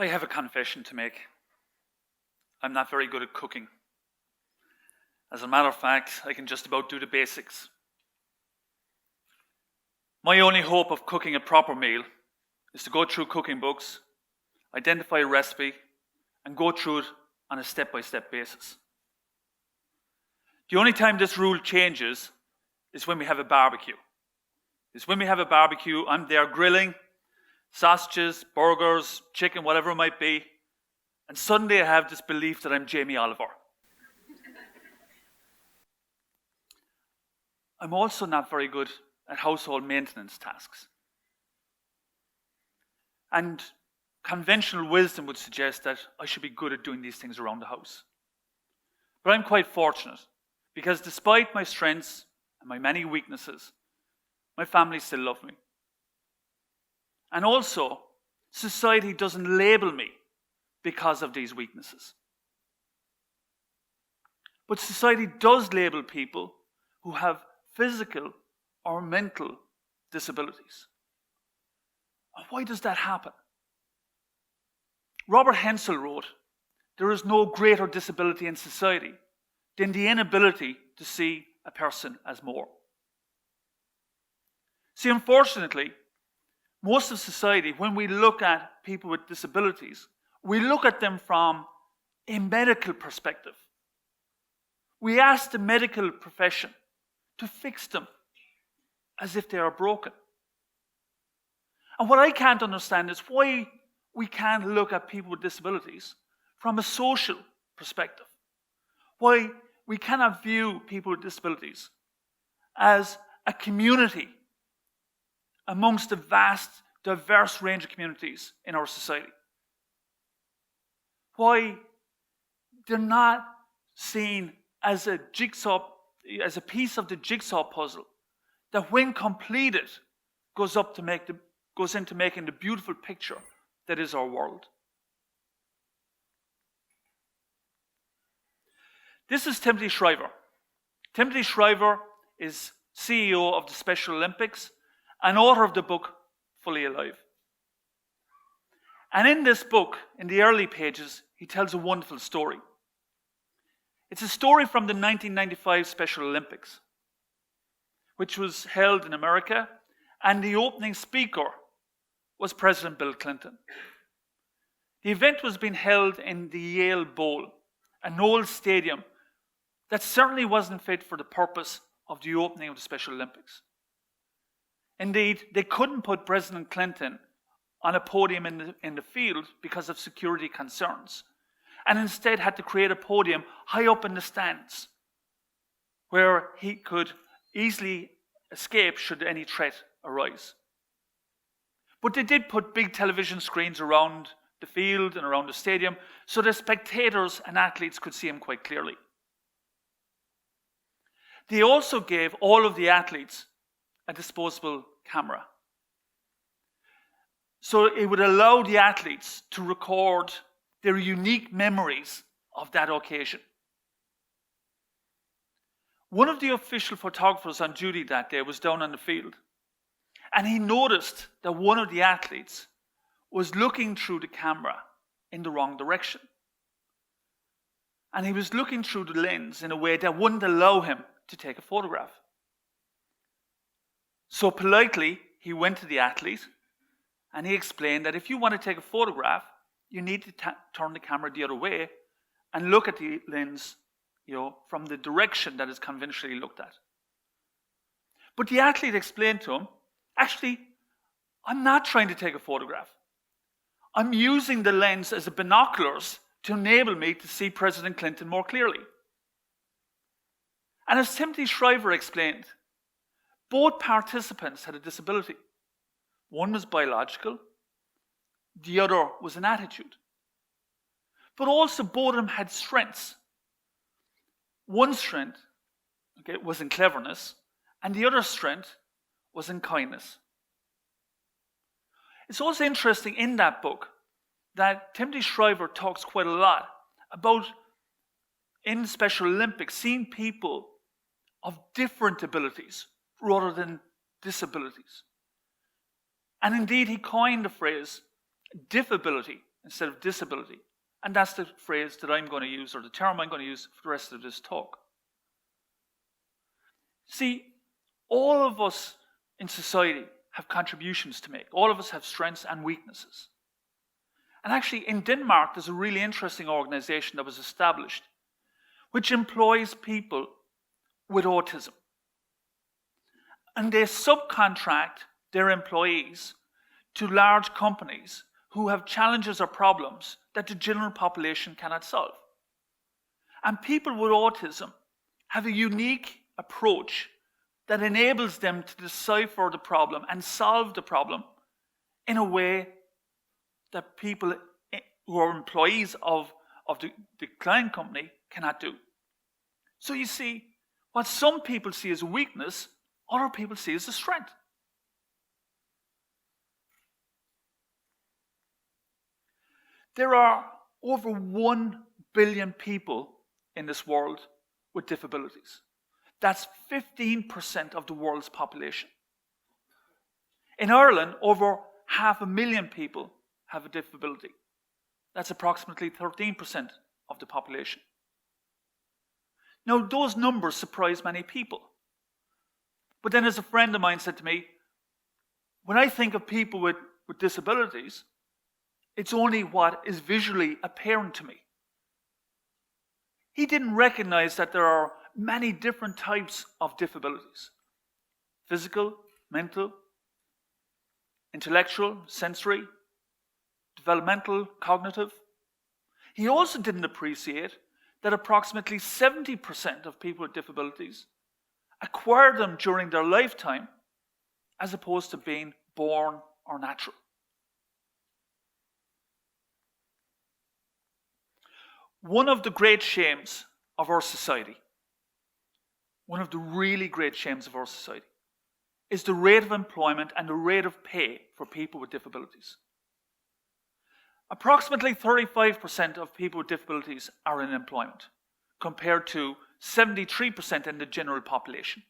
I have a confession to make. I'm not very good at cooking. As a matter of fact, I can just about do the basics. My only hope of cooking a proper meal is to go through cooking books, identify a recipe, and go through it on a step-by-step basis. The only time this rule changes is when we have a barbecue. I'm there grilling sausages, burgers, chicken, whatever it might be, and suddenly I have this belief that I'm Jamie Oliver. I'm also not very good at household maintenance tasks. And conventional wisdom would suggest that I should be good at doing these things around the house. But I'm quite fortunate, because despite my strengths and my many weaknesses, my family still love me. And also, society doesn't label me because of these weaknesses. But society does label people who have physical or mental disabilities. And why does that happen? Robert Hensel wrote, "There is no greater disability in society than the inability to see a person as more." See, unfortunately, most of society, when we look at people with disabilities, we look at them from a medical perspective. We ask the medical profession to fix them as if they are broken. And what I can't understand is why we can't look at people with disabilities from a social perspective. Why we cannot view people with disabilities as a community amongst the vast, diverse range of communities in our society. Why they're not seen as a piece of the jigsaw puzzle that, when completed, goes into making the beautiful picture that is our world. This is Timothy Shriver. Timothy Shriver is CEO of the Special Olympics and author of the book Fully Alive. And in this book, in the early pages, he tells a wonderful story. It's a story from the 1995 Special Olympics, which was held in America, and the opening speaker was President Bill Clinton. The event was being held in the Yale Bowl, an old stadium that certainly wasn't fit for the purpose of the opening of the Special Olympics. Indeed, they couldn't put President Clinton on a podium in the field because of security concerns, and instead had to create a podium high up in the stands where he could easily escape should any threat arise. But they did put big television screens around the field and around the stadium so that spectators and athletes could see him quite clearly. They also gave all of the athletes a disposable camera, so it would allow the athletes to record their unique memories of that occasion. One of the official photographers on duty that day was down on the field, and he noticed that one of the athletes was looking through the camera in the wrong direction. And he was looking through the lens in a way that wouldn't allow him to take a photograph. So politely, he went to the athlete and he explained that if you want to take a photograph, you need to turn the camera the other way and look at the lens, from the direction that is conventionally looked at. But the athlete explained to him, actually, I'm not trying to take a photograph. I'm using the lens as a binoculars to enable me to see President Clinton more clearly. And as Timothy Shriver explained, both participants had a disability. One was biological, the other was an attitude. But also both of them had strengths. One strength was in cleverness, and the other strength was in kindness. It's also interesting in that book that Timothy Shriver talks quite a lot about, in the Special Olympics, seeing people of different abilities rather than disabilities. And indeed, he coined the phrase difability instead of disability. And that's the phrase that I'm going to use, or the term I'm going to use for the rest of this talk. See, all of us in society have contributions to make. All of us have strengths and weaknesses. And actually, in Denmark, there's a really interesting organization that was established which employs people with autism. And they subcontract their employees to large companies who have challenges or problems that the general population cannot solve. And people with autism have a unique approach that enables them to decipher the problem and solve the problem in a way that people who are employees of the client company cannot do. So you see, what some people see as a weakness, other people see as a strength. There are over 1 billion people in this world with disabilities. That's 15% of the world's population. In Ireland, over 500,000 people have a disability. That's approximately 13% of the population. Now, those numbers surprise many people. But then, as a friend of mine said to me, when I think of people with disabilities, it's only what is visually apparent to me. He didn't recognize that there are many different types of difabilities: physical, mental, intellectual, sensory, developmental, cognitive. He also didn't appreciate that approximately 70% of people with disabilities acquire them during their lifetime as opposed to being born or natural. One of the great shames of our society, one of the really great shames of our society, is the rate of employment and the rate of pay for people with disabilities. Approximately 35% of people with disabilities are in employment, compared to 73% in the general population.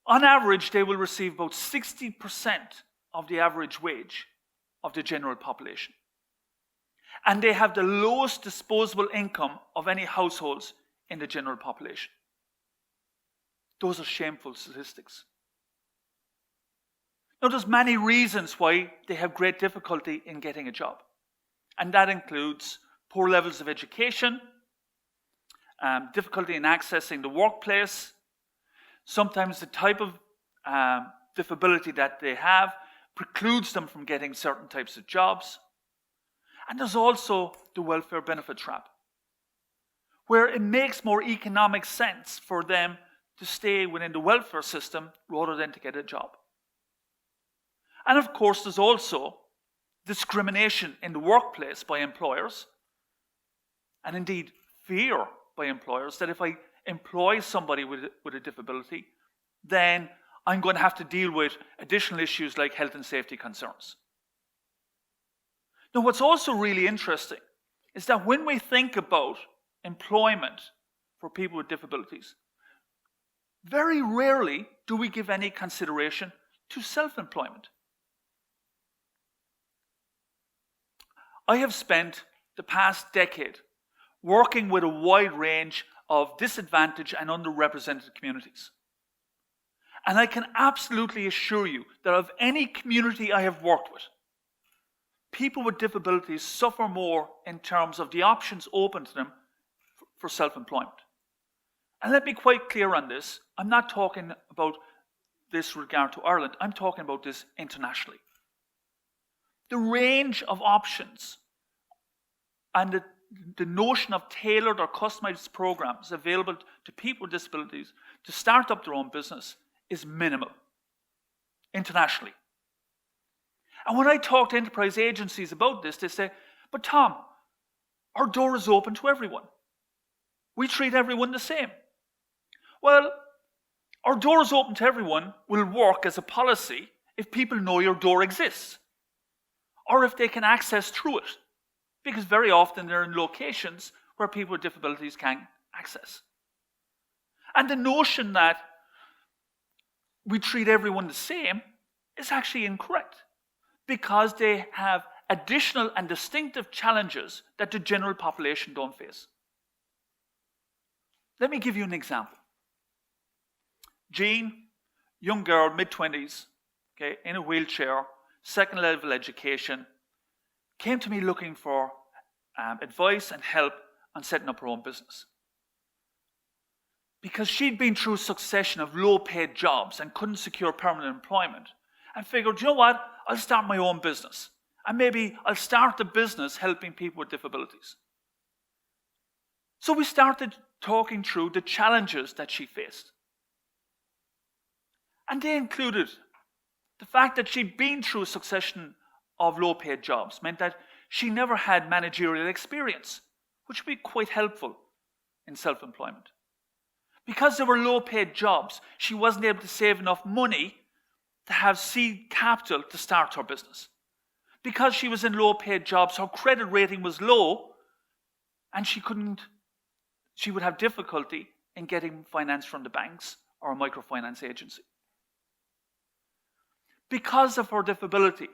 On average, they will receive about 60% of the average wage of the general population. And they have the lowest disposable income of any households in the general population. Those are shameful statistics. Now, there's many reasons why they have great difficulty in getting a job. And that includes poor levels of education, difficulty in accessing the workplace. Sometimes the type of disability that they have precludes them from getting certain types of jobs. And there's also the welfare benefit trap, where it makes more economic sense for them to stay within the welfare system rather than to get a job. And of course, there's also discrimination in the workplace by employers, and indeed fear by employers that if I employ somebody with a disability, then I'm going to have to deal with additional issues like health and safety concerns. Now, what's also really interesting is that when we think about employment for people with disabilities, very rarely do we give any consideration to self-employment. I have spent the past decade working with a wide range of disadvantaged and underrepresented communities. And I can absolutely assure you that of any community I have worked with, people with disabilities suffer more in terms of the options open to them for self-employment. And let me be quite clear on this. I'm not talking about this regard to Ireland. I'm talking about this internationally. The range of options and the notion of tailored or customized programs available to people with disabilities to start up their own business is minimal internationally. And when I talk to enterprise agencies about this, they say, but Tom, our door is open to everyone. We treat everyone the same. Well, our door is open to everyone will work as a policy if people know your door exists, or if they can access through it, because very often they're in locations where people with disabilities can access. And the notion that we treat everyone the same is actually incorrect, because they have additional and distinctive challenges that the general population don't face. Let me give you an example. Jean, young girl, mid-20s, okay, in a wheelchair, second level education, came to me looking for advice and help on setting up her own business. Because she'd been through a succession of low-paid jobs and couldn't secure permanent employment, and figured, you know what, I'll start my own business. And maybe I'll start the business helping people with disabilities. So we started talking through the challenges that she faced. And they included the fact that she'd been through a succession of low-paid jobs, meant that she never had managerial experience, which would be quite helpful in self-employment. Because there were low-paid jobs, she wasn't able to save enough money to have seed capital to start her business. Because she was in low-paid jobs, her credit rating was low, and she would have difficulty in getting finance from the banks or a microfinance agency. Because of her disability,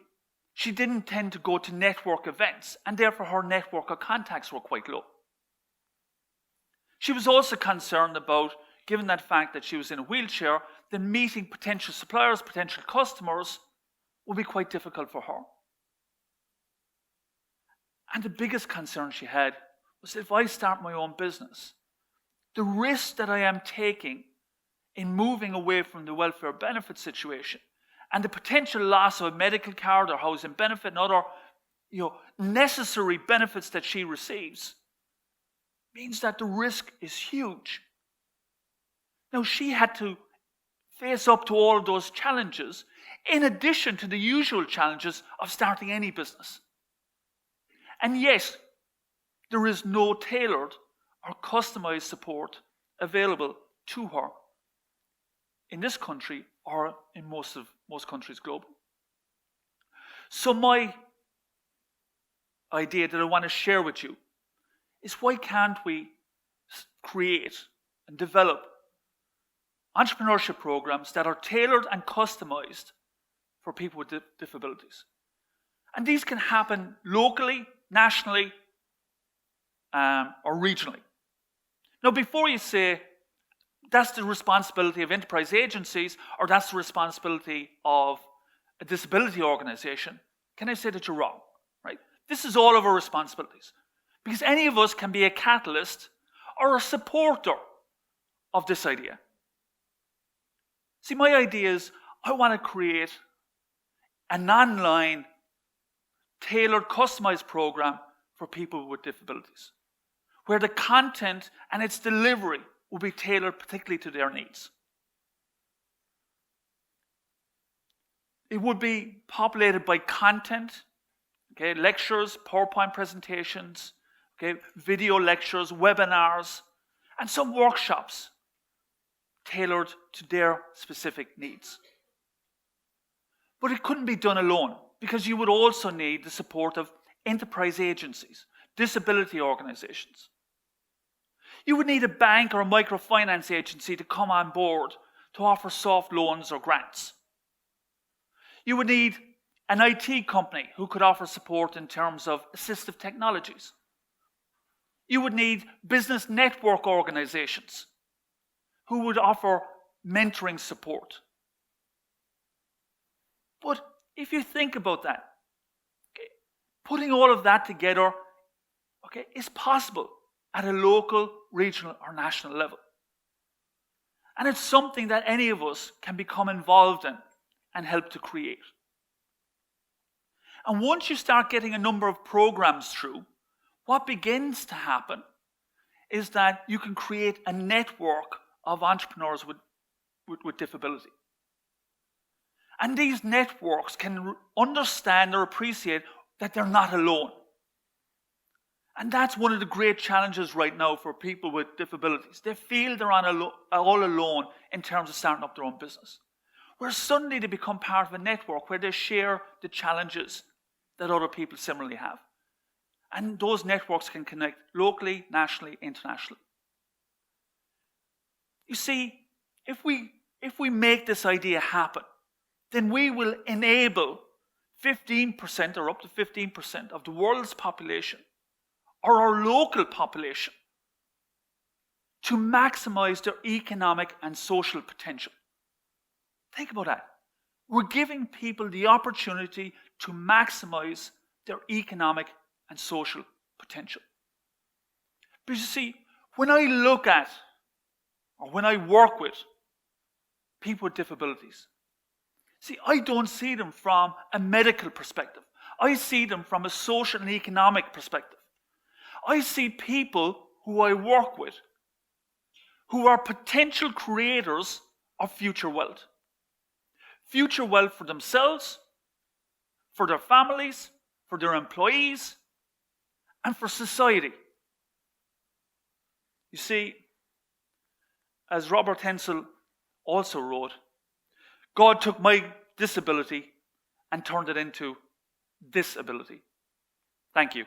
she didn't tend to go to network events, and therefore her network of contacts were quite low. She was also concerned about, given that fact that she was in a wheelchair, then meeting potential suppliers, potential customers would be quite difficult for her. And the biggest concern she had was that if I start my own business, the risk that I am taking in moving away from the welfare benefit situation and the potential loss of a medical card or housing benefit and other necessary benefits that she receives means that the risk is huge. Now, she had to face up to all of those challenges in addition to the usual challenges of starting any business. And yet, there is no tailored or customized support available to her in this country or in most countries globally. So my idea that I want to share with you is, why can't we create and develop entrepreneurship programs that are tailored and customized for people with disabilities? And these can happen locally, nationally, or regionally. Now, before you say that's the responsibility of enterprise agencies or that's the responsibility of a disability organization, can I say that you're wrong? Right? This is all of our responsibilities, because any of us can be a catalyst or a supporter of this idea. See, my idea is I want to create an online, tailored, customized program for people with disabilities, where the content and its delivery will be tailored particularly to their needs. It would be populated by content, okay, lectures, PowerPoint presentations, okay, video lectures, webinars, and some workshops tailored to their specific needs. But it couldn't be done alone, because you would also need the support of enterprise agencies, disability organizations. You would need a bank or a microfinance agency to come on board to offer soft loans or grants. You would need an IT company who could offer support in terms of assistive technologies. You would need business network organizations who would offer mentoring support. But if you think about that, okay, putting all of that together, okay, is possible at a local, regional, or national level. And it's something that any of us can become involved in and help to create. And once you start getting a number of programs through, what begins to happen is that you can create a network of entrepreneurs with disability. And these networks can understand or appreciate that they're not alone. And that's one of the great challenges right now for people with disabilities. They feel they're all alone in terms of starting up their own business. Whereas suddenly they become part of a network where they share the challenges that other people similarly have. And those networks can connect locally, nationally, internationally. You see, if we make this idea happen, then we will enable 15% or up to 15% of the world's population or our local population to maximize their economic and social potential. Think about that. We're giving people the opportunity to maximize their economic and social potential. But you see, when I look at, or when I work with people with disabilities, see, I don't see them from a medical perspective. I see them from a social and economic perspective. I see people who I work with who are potential creators of future wealth. Future wealth for themselves, for their families, for their employees, and for society. You see, as Robert Hensel also wrote, God took my disability and turned it into disability. Thank you.